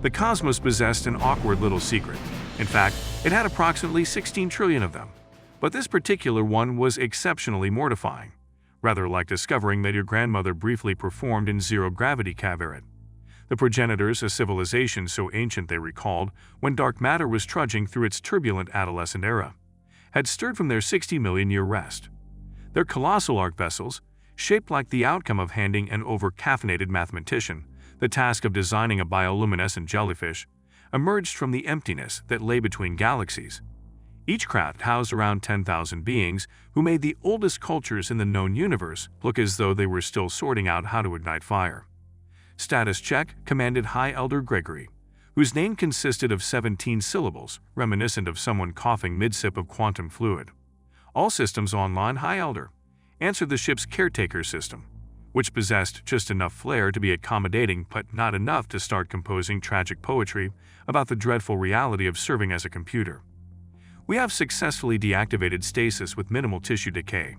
The cosmos possessed an awkward little secret. In fact, it had approximately 16 trillion of them. But this particular one was exceptionally mortifying, rather like discovering that your grandmother briefly performed in zero-gravity cabaret. The progenitors, a civilization so ancient they recalled when dark matter was trudging through its turbulent adolescent era, had stirred from their 60-million-year rest. Their colossal arc vessels, shaped like the outcome of handing an over-caffeinated mathematician the task of designing a bioluminescent jellyfish, emerged from the emptiness that lay between galaxies. Each craft housed around 10,000 beings who made the oldest cultures in the known universe look as though they were still sorting out how to ignite fire. Status check, commanded High Elder Gregory, whose name consisted of 17 syllables, reminiscent of someone coughing mid-sip of quantum fluid. All systems online, High Elder, answered the ship's caretaker system, which possessed just enough flair to be accommodating but not enough to start composing tragic poetry about the dreadful reality of serving as a computer. We have successfully deactivated stasis with minimal tissue decay.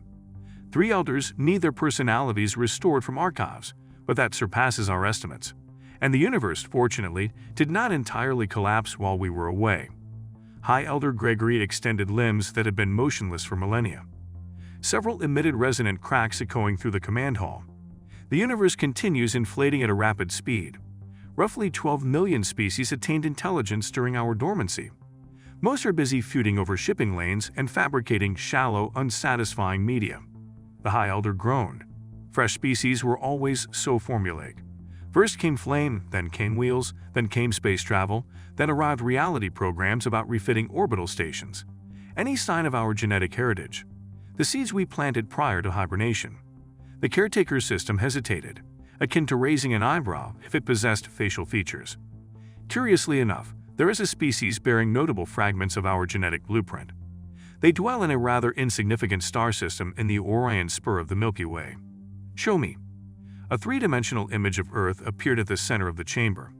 3 elders need their personalities restored from archives, but that surpasses our estimates. And the universe, fortunately, did not entirely collapse while we were away. High Elder Gregory extended limbs that had been motionless for millennia. Several emitted resonant cracks echoing through the command hall. The universe continues inflating at a rapid speed. Roughly 12 million species attained intelligence during our dormancy. Most are busy feuding over shipping lanes and fabricating shallow, unsatisfying media. The High Elder groaned. Fresh species were always so formulaic. First came flame, then came wheels, then came space travel, then arrived reality programs about refitting orbital stations. Any sign of our genetic heritage? The seeds we planted prior to hibernation. The caretaker system hesitated, akin to raising an eyebrow if it possessed facial features. Curiously enough, there is a species bearing notable fragments of our genetic blueprint. They dwell in a rather insignificant star system in the Orion spur of the Milky Way. Show me. A three-dimensional image of Earth appeared at the center of the chamber.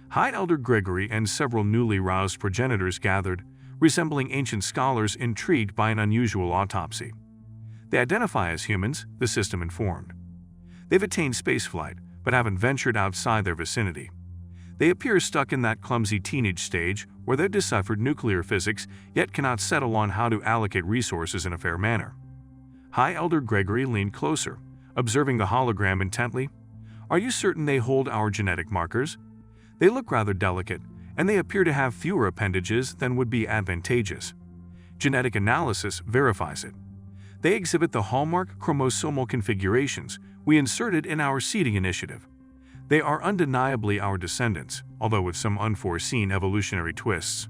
High Elder Gregory and several newly roused progenitors gathered, resembling ancient scholars intrigued by an unusual autopsy. They identify as humans, the system informed. They've attained spaceflight, but haven't ventured outside their vicinity. They appear stuck in that clumsy teenage stage where they've deciphered nuclear physics yet cannot settle on how to allocate resources in a fair manner. High Elder Gregory leaned closer, observing the hologram intently. Are you certain they hold our genetic markers? They look rather delicate, and they appear to have fewer appendages than would be advantageous. Genetic analysis verifies it. They exhibit the hallmark chromosomal configurations we inserted in our seeding initiative. They are undeniably our descendants, although with some unforeseen evolutionary twists.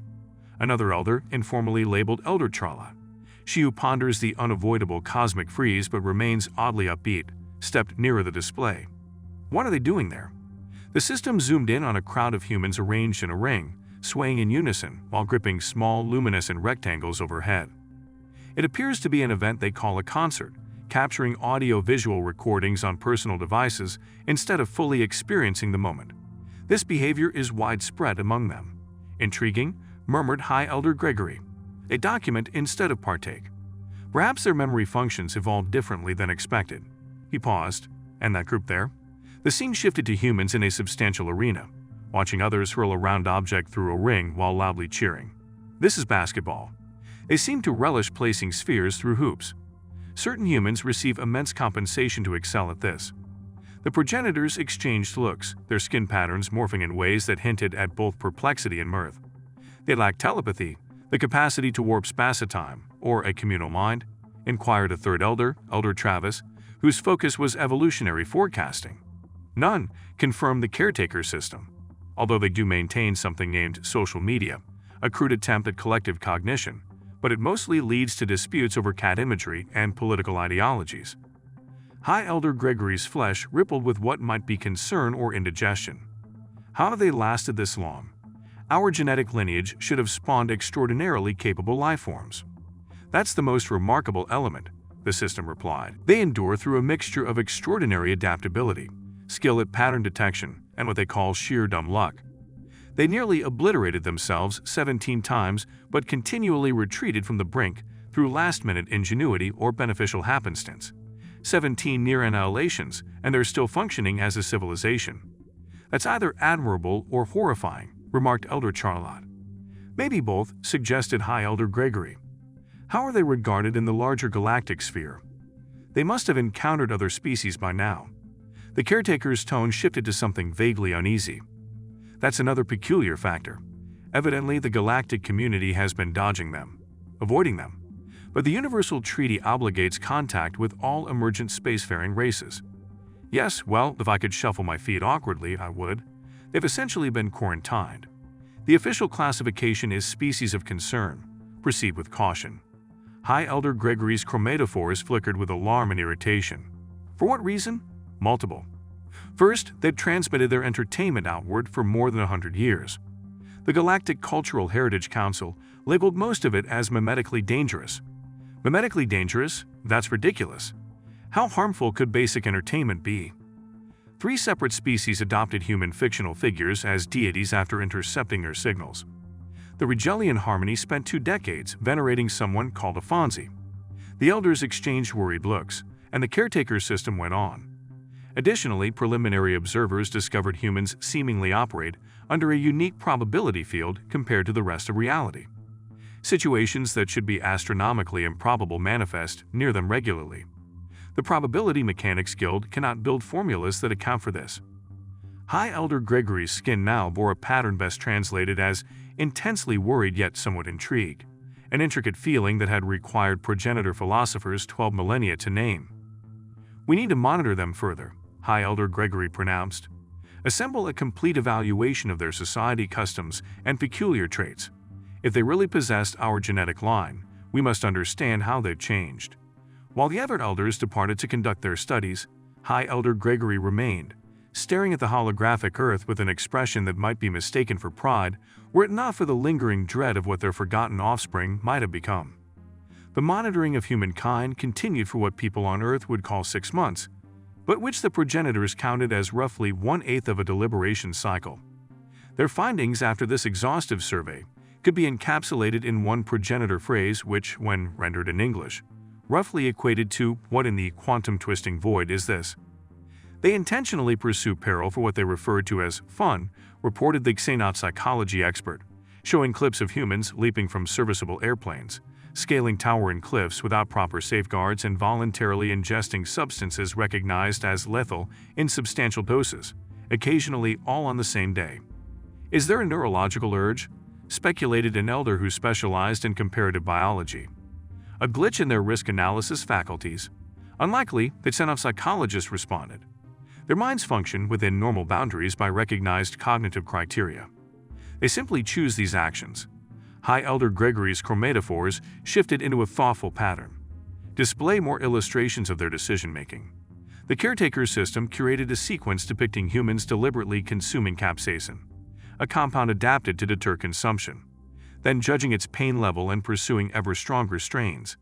Another elder, informally labeled Elder Charla, she who ponders the unavoidable cosmic freeze but remains oddly upbeat, stepped nearer the display. What are they doing there? The system zoomed in on a crowd of humans arranged in a ring, swaying in unison while gripping small, luminescent rectangles overhead. It appears to be an event they call a concert, capturing audio-visual recordings on personal devices instead of fully experiencing the moment. This behavior is widespread among them. Intriguing, murmured High Elder Gregory. They document instead of partake. Perhaps their memory functions evolved differently than expected. He paused, and that group there? The scene shifted to humans in a substantial arena, watching others hurl a round object through a ring while loudly cheering. This is basketball. They seem to relish placing spheres through hoops. Certain humans receive immense compensation to excel at this. The progenitors exchanged looks, their skin patterns morphing in ways that hinted at both perplexity and mirth. They lacked telepathy, the capacity to warp spacetime, or a communal mind, inquired a third elder, Elder Travis, whose focus was evolutionary forecasting. None, confirmed the caretaker system, although they do maintain something named social media, a crude attempt at collective cognition, but it mostly leads to disputes over cat imagery and political ideologies. High Elder Gregory's flesh rippled with what might be concern or indigestion. How have they lasted this long? Our genetic lineage should have spawned extraordinarily capable lifeforms. That's the most remarkable element, the system replied. They endure through a mixture of extraordinary adaptability, skill at pattern detection, and what they call sheer dumb luck. They nearly obliterated themselves 17 times but continually retreated from the brink through last-minute ingenuity or beneficial happenstance. 17 near annihilations, and they're still functioning as a civilization. That's either admirable or horrifying, remarked Elder Charlotte. Maybe both, suggested High Elder Gregory. How are they regarded in the larger galactic sphere? They must have encountered other species by now. The caretaker's tone shifted to something vaguely uneasy. That's another peculiar factor. Evidently, the galactic community has been dodging them, avoiding them. But the Universal Treaty obligates contact with all emergent spacefaring races. Yes, well, if I could shuffle my feet awkwardly, I would. They've essentially been quarantined. The official classification is species of concern. Proceed with caution. High Elder Gregory's chromatophores flickered with alarm and irritation. For what reason? Multiple. First, they'd transmitted their entertainment outward for more than 100 years. The Galactic Cultural Heritage Council labeled most of it as mimetically dangerous. Mimetically dangerous? That's ridiculous. How harmful could basic entertainment be? 3 separate species adopted human fictional figures as deities after intercepting their signals. The Rigelian Harmony spent 2 decades venerating someone called a Fonzie. The elders exchanged worried looks, and the caretaker system went on. Additionally, preliminary observers discovered humans seemingly operate under a unique probability field compared to the rest of reality. Situations that should be astronomically improbable manifest near them regularly. The Probability Mechanics Guild cannot build formulas that account for this. High Elder Gregory's skin now bore a pattern best translated as intensely worried yet somewhat intrigued, an intricate feeling that had required progenitor philosophers 12 millennia to name. We need to monitor them further, High Elder Gregory pronounced. Assemble a complete evaluation of their society customs and peculiar traits. If they really possessed our genetic line, we must understand how they've changed. While the other elders departed to conduct their studies, High Elder Gregory remained, staring at the holographic Earth with an expression that might be mistaken for pride were it not for the lingering dread of what their forgotten offspring might have become. The monitoring of humankind continued for what people on Earth would call 6 months, but which the progenitors counted as roughly 1/8 of a deliberation cycle. Their findings after this exhaustive survey could be encapsulated in one progenitor phrase which, when rendered in English, roughly equated to what in the quantum-twisting void is this. They intentionally pursue peril for what they referred to as fun, reported the Xenaut psychology expert, showing clips of humans leaping from serviceable airplanes, scaling towering cliffs without proper safeguards and voluntarily ingesting substances recognized as lethal in substantial doses, occasionally all on the same day. Is there a neurological urge? Speculated an elder who specialized in comparative biology. A glitch in their risk analysis faculties? Unlikely, the Xenaut psychologists responded. Their minds function within normal boundaries by recognized cognitive criteria. They simply choose these actions. High Elder Gregory's chromatophores shifted into a thoughtful pattern. Display more illustrations of their decision-making. The caretaker system curated a sequence depicting humans deliberately consuming capsaicin, a compound adapted to deter consumption, then judging its pain level and pursuing ever stronger strains.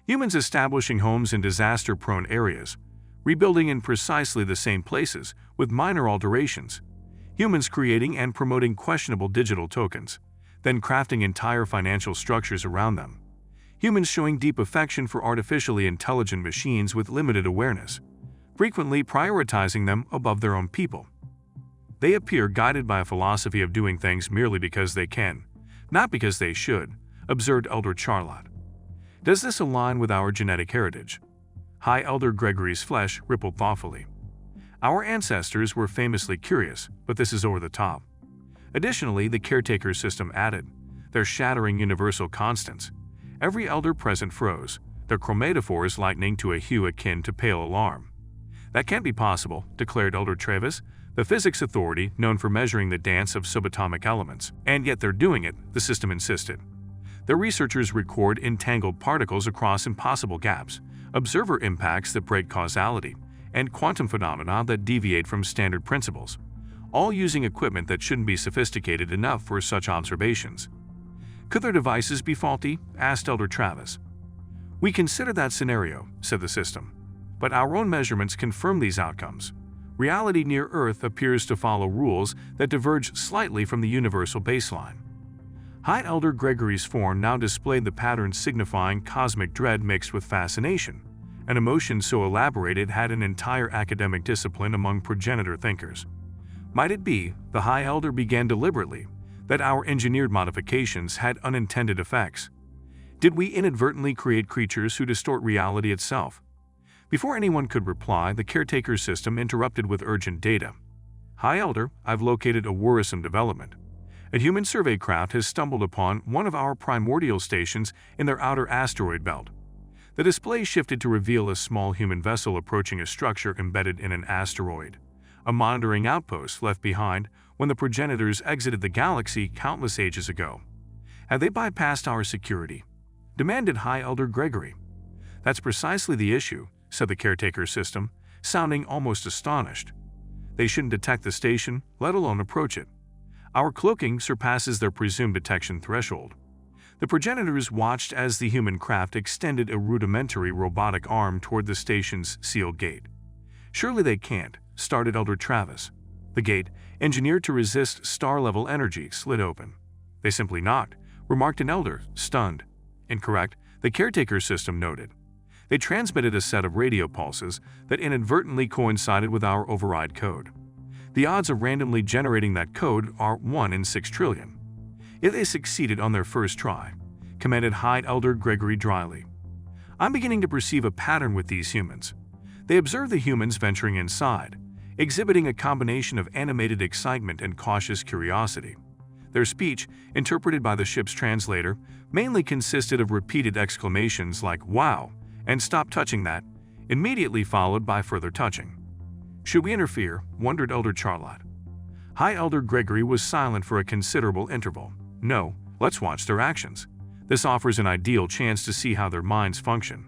Humans establishing homes in disaster-prone areas, rebuilding in precisely the same places with minor alterations. Humans creating and promoting questionable digital tokens, then crafting entire financial structures around them. Humans showing deep affection for artificially intelligent machines with limited awareness, frequently prioritizing them above their own people. They appear guided by a philosophy of doing things merely because they can, not because they should, observed Elder Charlotte. Does this align with our genetic heritage? High Elder Gregory's flesh rippled thoughtfully. Our ancestors were famously curious, but this is over the top. Additionally, the caretaker system added, they're shattering universal constants. Every elder present froze, their chromatophores lightening to a hue akin to pale alarm. That can't be possible, declared Elder Travis, the physics authority known for measuring the dance of subatomic elements. And yet they're doing it, the system insisted. Their researchers record entangled particles across impossible gaps, observer impacts that break causality, and quantum phenomena that deviate from standard principles, all using equipment that shouldn't be sophisticated enough for such observations. Could their devices be faulty? Asked Elder Travis. We consider that scenario, said the system, but our own measurements confirm these outcomes. Reality near Earth appears to follow rules that diverge slightly from the universal baseline. High Elder Gregory's form now displayed the pattern signifying cosmic dread mixed with fascination, an emotion so elaborate it had an entire academic discipline among progenitor thinkers. Might it be, the High Elder began deliberately, that our engineered modifications had unintended effects? Did we inadvertently create creatures who distort reality itself? Before anyone could reply, the caretaker system interrupted with urgent data. High Elder, I've located a worrisome development. A human survey craft has stumbled upon one of our primordial stations in their outer asteroid belt. The display shifted to reveal a small human vessel approaching a structure embedded in an asteroid, a monitoring outpost left behind when the progenitors exited the galaxy countless ages ago. Have they bypassed our security? Demanded High Elder Gregory. That's precisely the issue, said the caretaker system, sounding almost astonished. They shouldn't detect the station, let alone approach it. Our cloaking surpasses their presumed detection threshold. The progenitors watched as the human craft extended a rudimentary robotic arm toward the station's sealed gate. Surely they can't, started Elder Travis. The gate, engineered to resist star-level energy, slid open. They simply knocked, remarked an elder, stunned. Incorrect, the caretaker system noted. They transmitted a set of radio pulses that inadvertently coincided with our override code. The odds of randomly generating that code are 1 in 6 trillion. If they succeeded on their first try, commented High Elder Gregory dryly. I'm beginning to perceive a pattern with these humans. They observe the humans venturing inside, exhibiting a combination of animated excitement and cautious curiosity. Their speech, interpreted by the ship's translator, mainly consisted of repeated exclamations like "wow" and "stop touching that," immediately followed by further touching. Should we interfere? Wondered Elder Charlotte. High Elder Gregory was silent for a considerable interval. No, let's watch their actions. This offers an ideal chance to see how their minds function.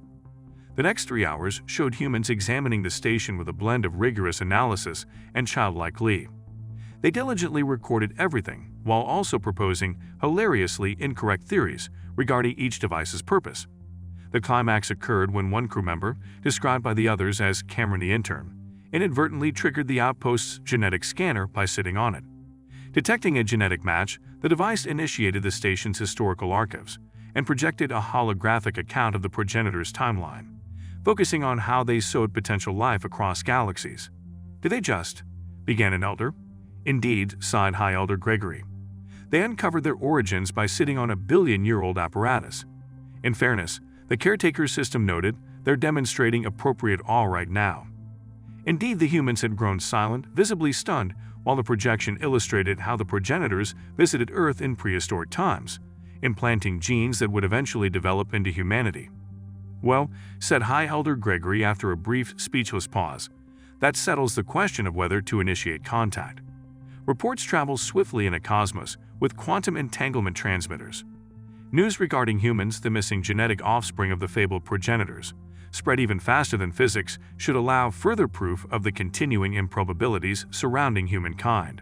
The next 3 hours showed humans examining the station with a blend of rigorous analysis and childlike glee. They diligently recorded everything, while also proposing hilariously incorrect theories regarding each device's purpose. The climax occurred when one crew member, described by the others as Cameron the Intern, inadvertently triggered the outpost's genetic scanner by sitting on it. Detecting a genetic match, the device initiated the station's historical archives and projected a holographic account of the progenitor's timeline, focusing on how they sowed potential life across galaxies. Did they just? Began an elder. Indeed, sighed High Elder Gregory. They uncovered their origins by sitting on a billion-year-old apparatus. In fairness, the caretaker system noted, they're demonstrating appropriate awe right now. Indeed, the humans had grown silent, visibly stunned, while the projection illustrated how the progenitors visited Earth in prehistoric times, implanting genes that would eventually develop into humanity. Well, said High Elder Gregory after a brief, speechless pause, that settles the question of whether to initiate contact. Reports travel swiftly in a cosmos with quantum entanglement transmitters. News regarding humans, the missing genetic offspring of the fabled progenitors, spread even faster than physics, should allow further proof of the continuing improbabilities surrounding humankind.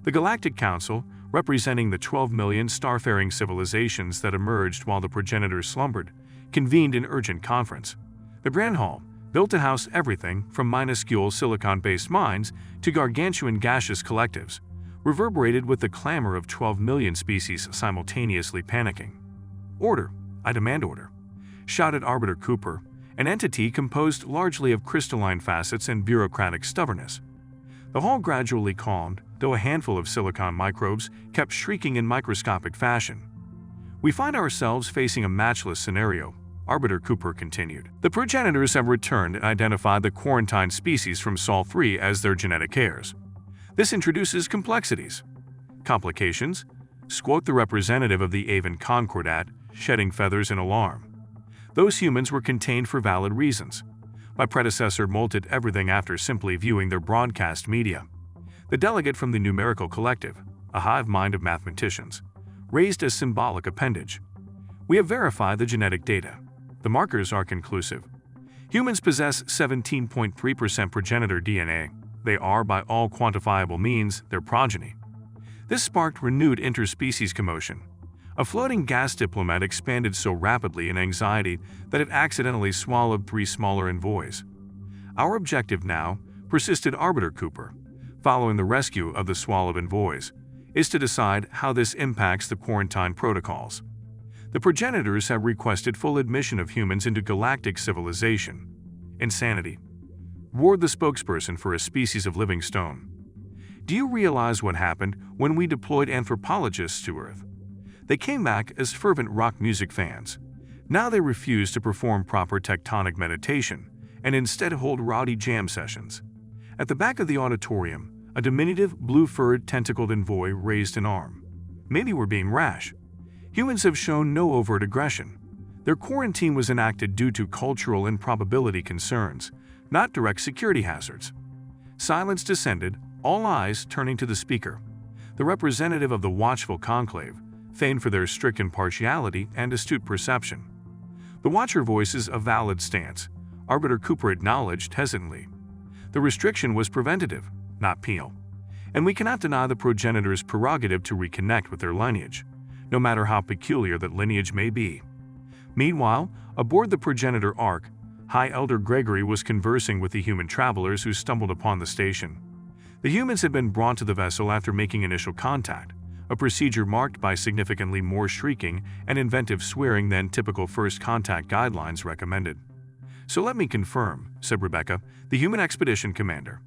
The Galactic Council, representing the 12 million starfaring civilizations that emerged while the progenitors slumbered, convened an urgent conference. The Grand Hall, built to house everything from minuscule silicon-based mines to gargantuan gaseous collectives, reverberated with the clamor of 12 million species simultaneously panicking. Order, I demand order, shouted Arbiter Cooper, an entity composed largely of crystalline facets and bureaucratic stubbornness. The hall gradually calmed, though a handful of silicon microbes kept shrieking in microscopic fashion. We find ourselves facing a matchless scenario, Arbiter Cooper continued. The progenitors have returned and identified the quarantine species from Sol 3 as their genetic heirs. This introduces complexities. Complications? Quote the representative of the Avon Concordat, shedding feathers in alarm. Those humans were contained for valid reasons. My predecessor molted everything after simply viewing their broadcast media. The delegate from the Numerical Collective, a hive mind of mathematicians, raised a symbolic appendage. We have verified the genetic data. The markers are conclusive. Humans possess 17.3% progenitor DNA. They are, by all quantifiable means, their progeny. This sparked renewed interspecies commotion. A floating gas diplomat expanded so rapidly in anxiety that it accidentally swallowed 3 smaller envoys. Our objective now, persisted Arbiter Cooper, following the rescue of the swallowed envoys, is to decide how this impacts the quarantine protocols. The progenitors have requested full admission of humans into galactic civilization. Insanity, roared the spokesperson for a species of living stone. Do you realize what happened when we deployed anthropologists to Earth? They came back as fervent rock music fans. Now they refuse to perform proper tectonic meditation and instead hold rowdy jam sessions. At the back of the auditorium, a diminutive, blue-furred, tentacled envoy raised an arm. Maybe we're being rash. Humans have shown no overt aggression. Their quarantine was enacted due to cultural and probability concerns, not direct security hazards. Silence descended, all eyes turning to the speaker, the representative of the watchful conclave, famed for their strict impartiality and astute perception. The watcher voices a valid stance, Arbiter Cooper acknowledged hesitantly. The restriction was preventative, not penal, and we cannot deny the progenitor's prerogative to reconnect with their lineage, no matter how peculiar that lineage may be. Meanwhile, aboard the progenitor Ark, High Elder Gregory was conversing with the human travelers who stumbled upon the station. The humans had been brought to the vessel after making initial contact, a procedure marked by significantly more shrieking and inventive swearing than typical first contact guidelines recommended. "So let me confirm," said Rebecca, the human expedition commander.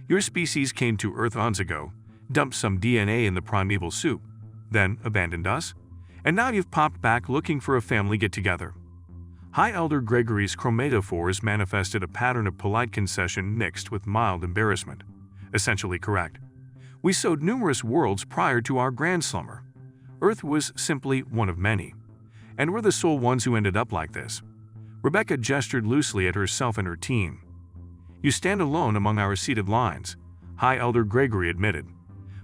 "Your species came to Earth eons ago, dumped some DNA in the primeval soup, then abandoned us, and now you've popped back looking for a family get-together." High Elder Gregory's chromatophores manifested a pattern of polite concession mixed with mild embarrassment. Essentially correct. We sowed numerous worlds prior to our grand slumber. Earth was simply one of many. And we're the sole ones who ended up like this. Rebecca gestured loosely at herself and her team. "You stand alone among our seated lines," High Elder Gregory admitted.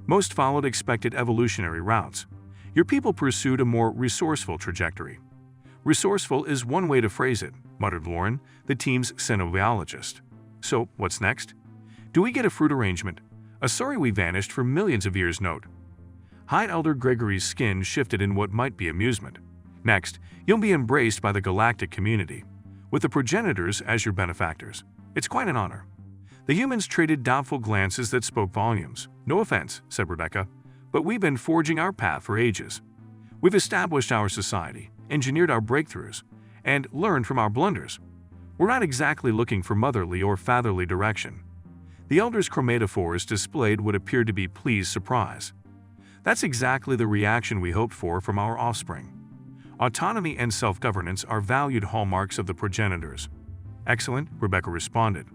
"Most followed expected evolutionary routes. Your people pursued a more resourceful trajectory." "Resourceful is one way to phrase it," muttered Lauren, the team's xenobiologist. "So, what's next? Do we get a fruit arrangement? A sorry we vanished for millions of years note." High Elder Gregory's skin shifted in what might be amusement. "Next, you'll be embraced by the galactic community, with the progenitors as your benefactors. It's quite an honor." The humans traded doubtful glances that spoke volumes. "No offense," said Rebecca, "but we've been forging our path for ages. We've established our society, engineered our breakthroughs, and learned from our blunders. We're not exactly looking for motherly or fatherly direction." The elder's chromatophores displayed what appeared to be pleased surprise. "That's exactly the reaction we hoped for from our offspring. Autonomy and self-governance are valued hallmarks of the progenitors." "Excellent," Rebecca responded.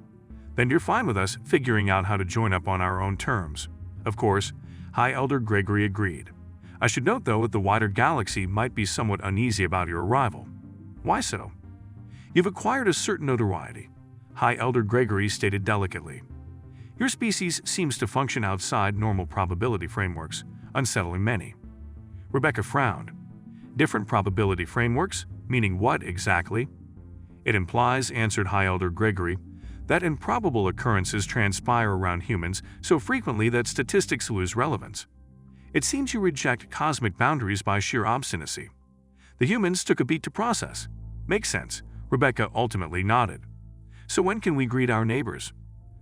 "Then you're fine with us figuring out how to join up on our own terms." "Of course," High Elder Gregory agreed. "I should note, though, that the wider galaxy might be somewhat uneasy about your arrival." "Why so?" "You've acquired a certain notoriety," High Elder Gregory stated delicately. "Your species seems to function outside normal probability frameworks, unsettling many." Rebecca frowned. "Different probability frameworks? Meaning what exactly?" "It implies," answered High Elder Gregory, "that improbable occurrences transpire around humans so frequently that statistics lose relevance. It seems you reject cosmic boundaries by sheer obstinacy." The humans took a beat to process. "Makes sense," Rebecca ultimately nodded. "So when can we greet our neighbors?"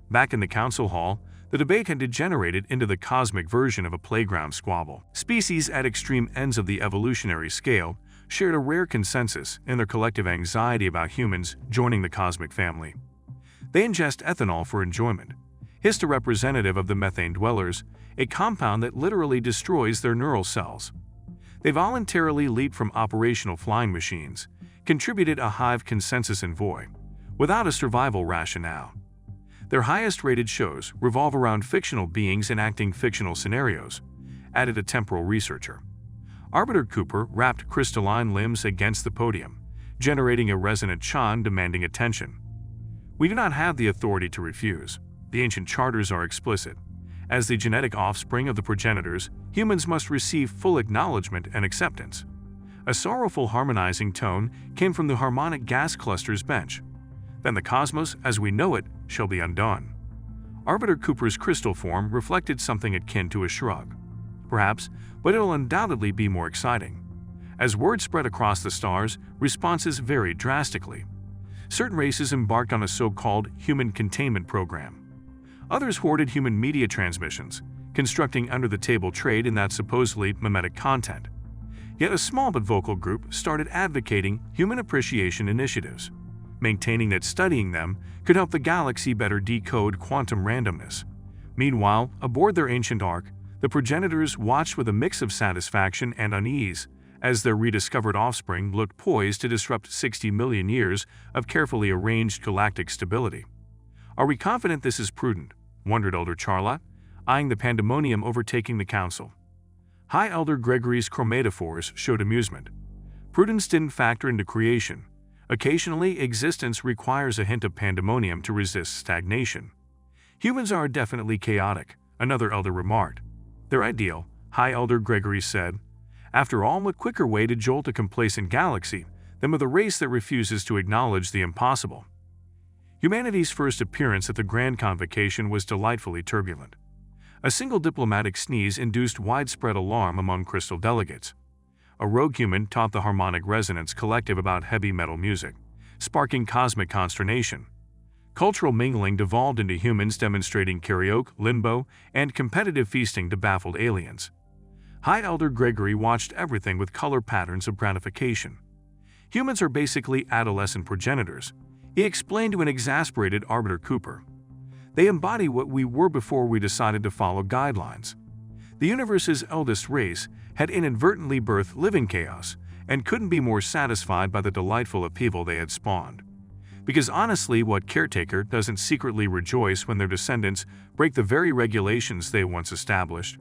Back in the council hall, the debate had degenerated into the cosmic version of a playground squabble. Species at extreme ends of the evolutionary scale shared a rare consensus in their collective anxiety about humans joining the cosmic family. They ingest ethanol for enjoyment, hissed a representative of the methane dwellers, a compound that literally destroys their neural cells. They voluntarily leaped from operational flying machines, contributed a hive consensus envoy, without a survival rationale. Their highest-rated shows revolve around fictional beings enacting fictional scenarios, added a temporal researcher. Arbiter Cooper wrapped crystalline limbs against the podium, generating a resonant chime demanding attention. "We do not have the authority to refuse. The ancient charters are explicit. As the genetic offspring of the progenitors, humans must receive full acknowledgement and acceptance." A sorrowful harmonizing tone came from the harmonic gas cluster's bench. "Then the cosmos, as we know it, shall be undone." Arbiter Cooper's crystal form reflected something akin to a shrug. "Perhaps, but it'll undoubtedly be more exciting." As word spread across the stars, responses varied drastically. Certain races embarked on a so-called human containment program. Others hoarded human media transmissions, constructing under-the-table trade in that supposedly mimetic content. Yet a small but vocal group started advocating human appreciation initiatives, maintaining that studying them could help the galaxy better decode quantum randomness. Meanwhile, aboard their ancient ark, the progenitors watched with a mix of satisfaction and unease as their rediscovered offspring looked poised to disrupt 60 million years of carefully arranged galactic stability. "Are we confident this is prudent?" wondered Elder Charlotte, eyeing the pandemonium overtaking the council. High Elder Gregory's chromatophores showed amusement. Prudence didn't factor into creation. Occasionally, existence requires a hint of pandemonium to resist stagnation. "Humans are definitely chaotic," another elder remarked. "They're ideal," High Elder Gregory said. "After all, what quicker way to jolt a complacent galaxy than with a race that refuses to acknowledge the impossible?" Humanity's first appearance at the Grand Convocation was delightfully turbulent. A single diplomatic sneeze induced widespread alarm among crystal delegates. A rogue human taught the harmonic resonance collective about heavy metal music, sparking cosmic consternation. Cultural mingling devolved into humans demonstrating karaoke, limbo, and competitive feasting to baffled aliens. High Elder Gregory watched everything with color patterns of gratification. "Humans are basically adolescent progenitors," he explained to an exasperated Arbiter Cooper. "They embody what we were before we decided to follow guidelines." The universe's eldest race had inadvertently birthed living chaos and couldn't be more satisfied by the delightful upheaval they had spawned. Because honestly, what caretaker doesn't secretly rejoice when their descendants break the very regulations they once established?